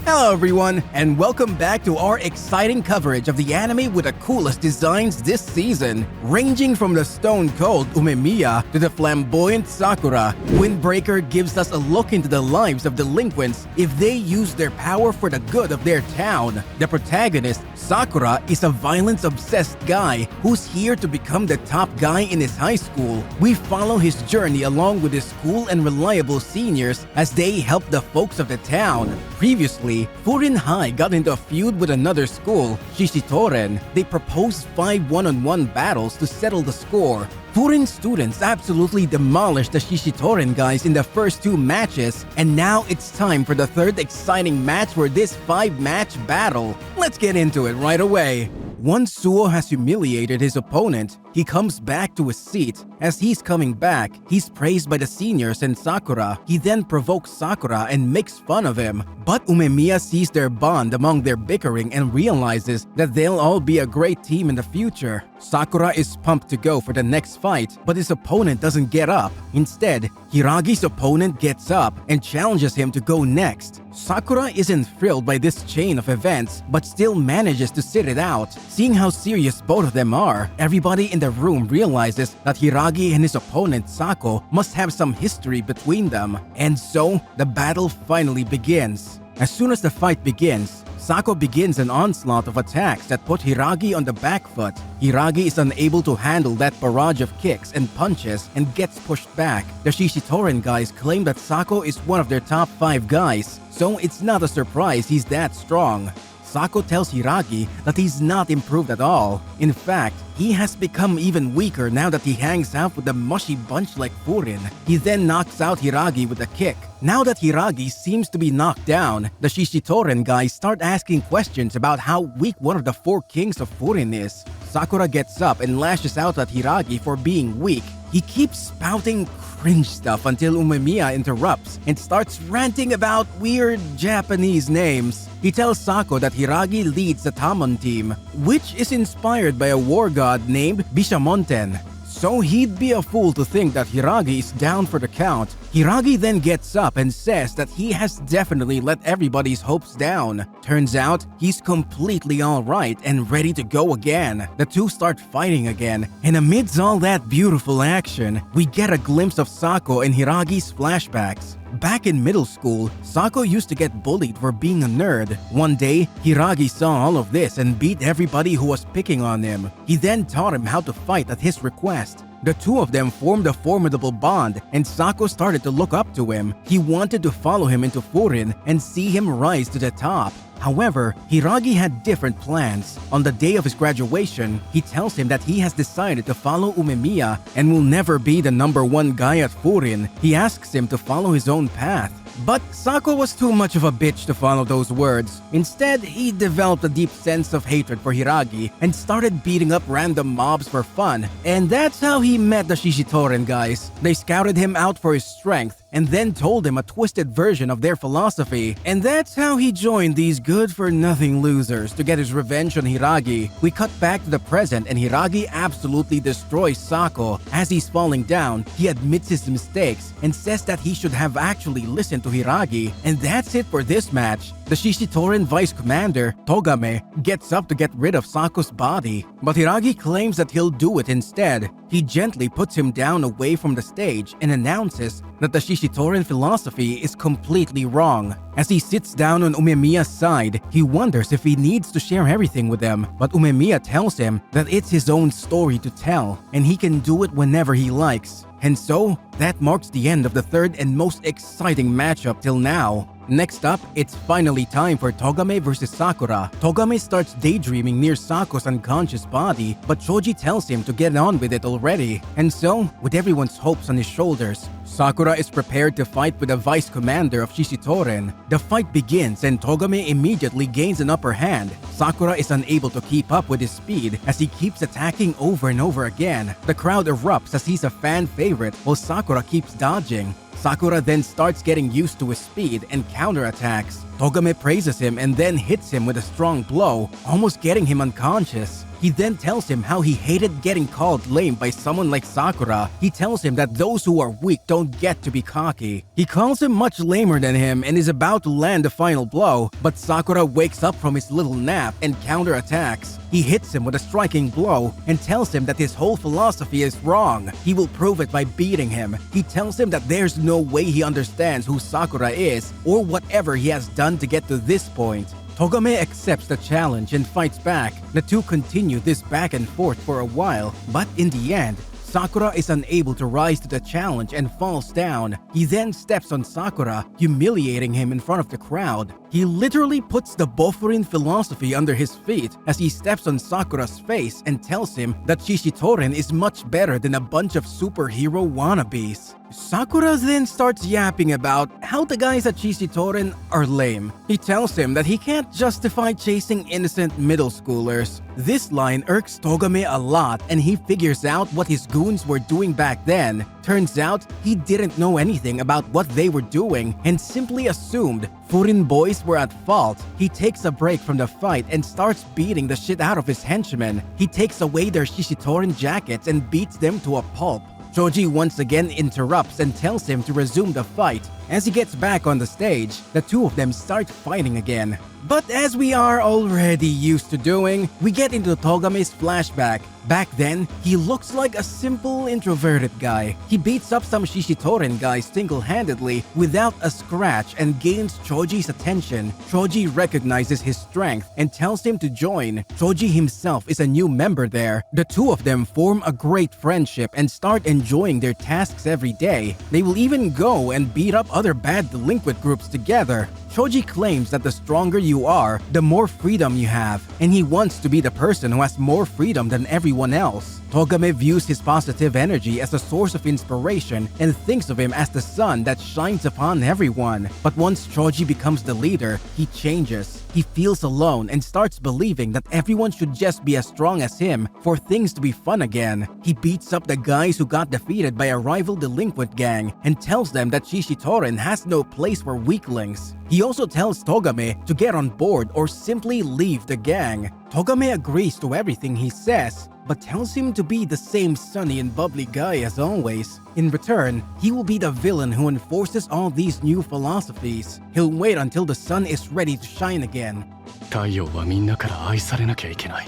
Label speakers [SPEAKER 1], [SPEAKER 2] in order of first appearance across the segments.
[SPEAKER 1] Hello everyone, and welcome back to our exciting coverage of the anime with the coolest designs this season. Ranging from the stone-cold Umemiya to the flamboyant Sakura, Windbreaker gives us a look into the lives of delinquents if they use their power for the good of their town. The protagonist, Sakura, is a violence-obsessed guy who's here to become the top guy in his high school. We follow his journey along with his cool and reliable seniors as they help the folks of the town. Previously, Furin High got into a feud with another school, Shishitoren. They proposed 5 one-on-one battles to settle the score. Furin students absolutely demolished the Shishitoren guys in the first 2 matches, and now it's time for the third exciting match for this 5-match battle. Let's get into it right away. Once Suo has humiliated his opponent, he comes back to his seat. As he's coming back, he's praised by the seniors and Sakura. He then provokes Sakura and makes fun of him. But Umemiya sees their bond among their bickering and realizes that they'll all be a great team in the future. Sakura is pumped to go for the next fight, but his opponent doesn't get up. Instead, Hiragi's opponent gets up and challenges him to go next. Sakura isn't thrilled by this chain of events, but still manages to sit it out. Seeing how serious both of them are, everybody in the room realizes that Hiragi and his opponent Sako must have some history between them. And so, the battle finally begins. As soon as the fight begins, Sako begins an onslaught of attacks that put Hiragi on the back foot. Hiragi is unable to handle that barrage of kicks and punches and gets pushed back. The Shishitoren guys claim that Sako is one of their top 5 guys, so it's not a surprise he's that strong. Sako tells Hiragi that he's not improved at all. In fact, he has become even weaker now that he hangs out with a mushy bunch like Furin. He then knocks out Hiragi with a kick. Now that Hiragi seems to be knocked down, the Shishitoren guys start asking questions about how weak one of the 4 kings of Furin is. Sakura gets up and lashes out at Hiragi for being weak. He keeps spouting cringe stuff until Umemiya interrupts and starts ranting about weird Japanese names. He tells Sako that Hiragi leads the Tamon team, which is inspired by a war god named Bishamonten. So he'd be a fool to think that Hiragi is down for the count. Hiragi then gets up and says that he has definitely let everybody's hopes down. Turns out, he's completely alright and ready to go again. The two start fighting again, and amidst all that beautiful action, we get a glimpse of Sako and Hiragi's flashbacks. Back in middle school, Sako used to get bullied for being a nerd. One day, Hiragi saw all of this and beat everybody who was picking on him. He then taught him how to fight at his request. The two of them formed a formidable bond, and Sako started to look up to him. He wanted to follow him into Furin and see him rise to the top. However, Hiragi had different plans. On the day of his graduation, he tells him that he has decided to follow Umemiya and will never be the #1 guy at Furin. He asks him to follow his own path. But Sako was too much of a bitch to follow those words. Instead, he developed a deep sense of hatred for Hiragi and started beating up random mobs for fun. And that's how he met the Shishitoren guys. They scouted him out for his strength and then told him a twisted version of their philosophy. And that's how he joined these good-for-nothing losers to get his revenge on Hiragi. We cut back to the present and Hiragi absolutely destroys Sako. As he's falling down, he admits his mistakes and says that he should have actually listened to Hiragi. And that's it for this match. The Shishitoren Vice Commander, Togame, gets up to get rid of Sako's body, but Hiragi claims that he'll do it instead. He gently puts him down away from the stage and announces that the Shishitoren philosophy is completely wrong. As he sits down on Umemiya's side, he wonders if he needs to share everything with them, but Umemiya tells him that it's his own story to tell, and he can do it whenever he likes. And so, that marks the end of the third and most exciting matchup till now. Next up, it's finally time for Togame vs Sakura. Togame starts daydreaming near Sako's unconscious body, but Choji tells him to get on with it already. And so, with everyone's hopes on his shoulders, Sakura is prepared to fight with the vice commander of Shishitoren. The fight begins and Togame immediately gains an upper hand. Sakura is unable to keep up with his speed as he keeps attacking over and over again. The crowd erupts as he's a fan favorite while Sakura keeps dodging. Sakura then starts getting used to his speed and counterattacks. Togame praises him and then hits him with a strong blow, almost getting him unconscious. He then tells him how he hated getting called lame by someone like Sakura. He tells him that those who are weak don't get to be cocky. He calls him much lamer than him and is about to land the final blow, but Sakura wakes up from his little nap and counterattacks. He hits him with a striking blow and tells him that his whole philosophy is wrong. He will prove it by beating him. He tells him that there's no way he understands who Sakura is or whatever he has done to get to this point. Togame accepts the challenge and fights back. The two continue this back and forth for a while, but in the end, Sakura is unable to rise to the challenge and falls down. He then steps on Sakura, humiliating him in front of the crowd. He literally puts the Bofurin philosophy under his feet as he steps on Sakura's face and tells him that Shishitoren is much better than a bunch of superhero wannabes. Sakura then starts yapping about how the guys at Shishitoren are lame. He tells him that he can't justify chasing innocent middle schoolers. This line irks Togame a lot and he figures out what his goons were doing back then. Turns out, he didn't know anything about what they were doing and simply assumed Furin boys were at fault. He takes a break from the fight and starts beating the shit out of his henchmen. He takes away their Shishitoren jackets and beats them to a pulp. Choji once again interrupts and tells him to resume the fight. As he gets back on the stage, the two of them start fighting again. But as we are already used to doing, we get into Togame's flashback. Back then, he looks like a simple, introverted guy. He beats up some Shishitoren guys single-handedly without a scratch and gains Choji's attention. Choji recognizes his strength and tells him to join. Choji himself is a new member there. The two of them form a great friendship and start enjoying their tasks every day. They will even go and beat up other bad delinquent groups together. Choji claims that the stronger you are, the more freedom you have, and he wants to be the person who has more freedom than everyone else. Togame views his positive energy as a source of inspiration and thinks of him as the sun that shines upon everyone. But once Choji becomes the leader, he changes. He feels alone and starts believing that everyone should just be as strong as him for things to be fun again. He beats up the guys who got defeated by a rival delinquent gang and tells them that Shishitoren has no place for weaklings. He also tells Togame to get on board or simply leave the gang. Togame agrees to everything he says, but tells him to be the same sunny and bubbly guy as always. In return, he will be the villain who enforces all these new philosophies. He'll wait until the sun is ready to shine again.
[SPEAKER 2] 太陽はみんなから愛されなきゃいけない。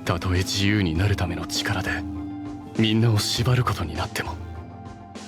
[SPEAKER 2] たとえ自由になるための力でみんなを縛ることになっても。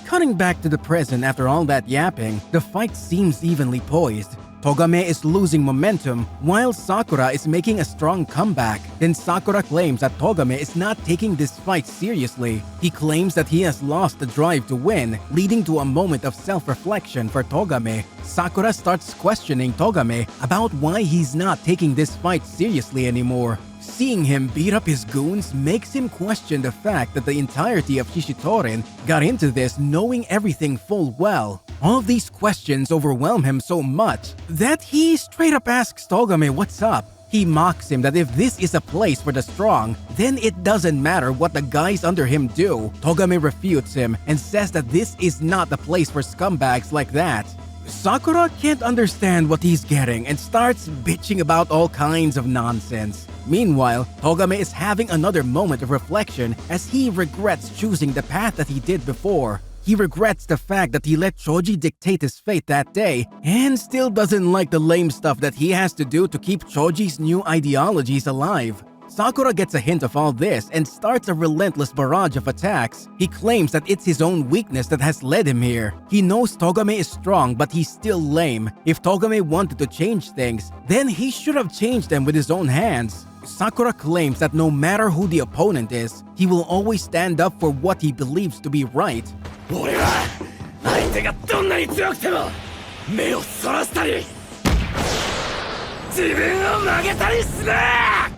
[SPEAKER 1] Cutting back to the present after all that yapping, the fight seems evenly poised. Togame is losing momentum while Sakura is making a strong comeback. Then Sakura claims that Togame is not taking this fight seriously. He claims that he has lost the drive to win, leading to a moment of self-reflection for Togame. Sakura starts questioning Togame about why he's not taking this fight seriously anymore. Seeing him beat up his goons makes him question the fact that the entirety of Shishitoren got into this knowing everything full well. All of these questions overwhelm him so much that he straight up asks Togame what's up. He mocks him that if this is a place for the strong, then it doesn't matter what the guys under him do. Togame refutes him and says that this is not the place for scumbags like that. Sakura can't understand what he's getting and starts bitching about all kinds of nonsense. Meanwhile, Togame is having another moment of reflection as he regrets choosing the path that he did before. He regrets the fact that he let Choji dictate his fate that day and still doesn't like the lame stuff that he has to do to keep Choji's new ideologies alive. Sakura gets a hint of all this and starts a relentless barrage of attacks. He claims that it's his own weakness that has led him here. He knows Togame is strong, but he's still lame. If Togame wanted to change things, then he should have changed them with his own hands. Sakura claims that no matter who the opponent is, he will always stand up for what he believes to be right.
[SPEAKER 3] 俺は相手がどんなに強くても目をそらしたり自分を曲げたりしない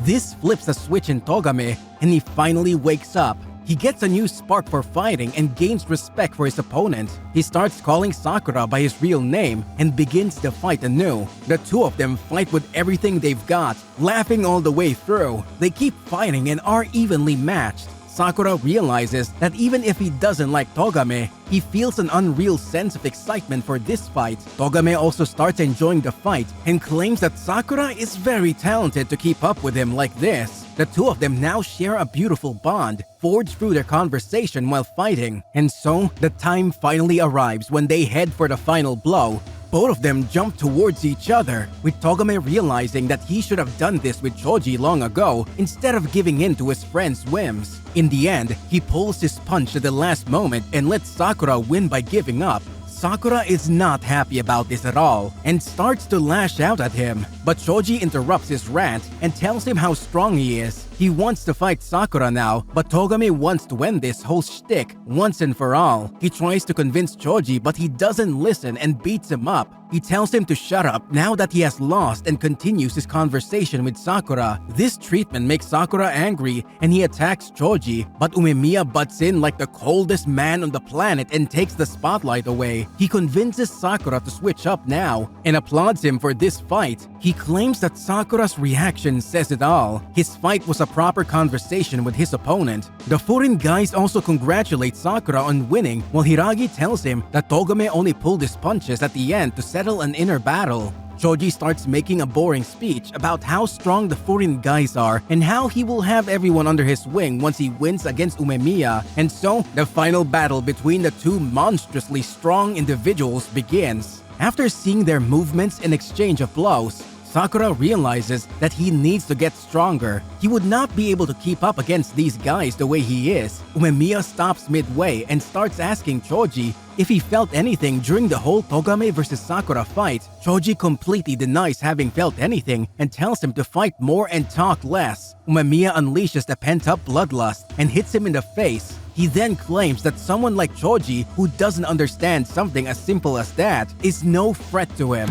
[SPEAKER 1] This flips a switch in Togame, and he finally wakes up. He gets a new spark for fighting and gains respect for his opponent. He starts calling Sakura by his real name and begins the fight anew. The two of them fight with everything they've got, laughing all the way through. They keep fighting and are evenly matched. Sakura realizes that even if he doesn't like Togame, he feels an unreal sense of excitement for this fight. Togame also starts enjoying the fight and claims that Sakura is very talented to keep up with him like this. The two of them now share a beautiful bond, forged through their conversation while fighting. And so, the time finally arrives when they head for the final blow. Both of them jump towards each other, with Togame realizing that he should have done this with Choji long ago instead of giving in to his friend's whims. In the end, he pulls his punch at the last moment and lets Sakura win by giving up. Sakura is not happy about this at all and starts to lash out at him, but Choji interrupts his rant and tells him how strong he is. He wants to fight Sakura now, but Togame wants to end this whole shtick once and for all. He tries to convince Choji, but he doesn't listen and beats him up. He tells him to shut up now that he has lost and continues his conversation with Sakura. This treatment makes Sakura angry and he attacks Choji, but Umemiya butts in like the coldest man on the planet and takes the spotlight away. He convinces Sakura to switch up now and applauds him for this fight. He claims that Sakura's reaction says it all. His fight was a proper conversation with his opponent. The Furin guys also congratulate Sakura on winning, while Hiragi tells him that Togame only pulled his punches at the end to settle an inner battle. Choji starts making a boring speech about how strong the Furin guys are and how he will have everyone under his wing once he wins against Umemiya. And so, the final battle between the two monstrously strong individuals begins. After seeing their movements and exchange of blows, Sakura realizes that he needs to get stronger. He would not be able to keep up against these guys the way he is. Umemiya stops midway and starts asking Choji if he felt anything during the whole Togame vs Sakura fight. Choji completely denies having felt anything and tells him to fight more and talk less. Umemiya unleashes the pent-up bloodlust and hits him in the face. He then claims that someone like Choji, who doesn't understand something as simple as that, is no threat to him.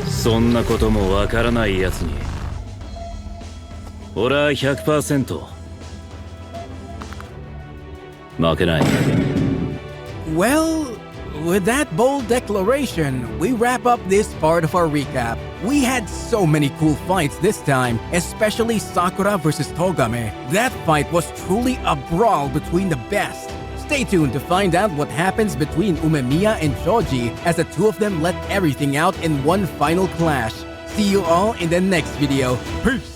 [SPEAKER 3] そんなこともわからないやつに俺は 100% 負けない。
[SPEAKER 1] Well, with that bold declaration, we wrap up this part of our recap. We had so many cool fights this time, especially Sakura vs Togame. That fight was truly a brawl between the best. Stay tuned to find out what happens between Umemiya and Choji as the two of them let everything out in one final clash. See you all in the next video. Peace!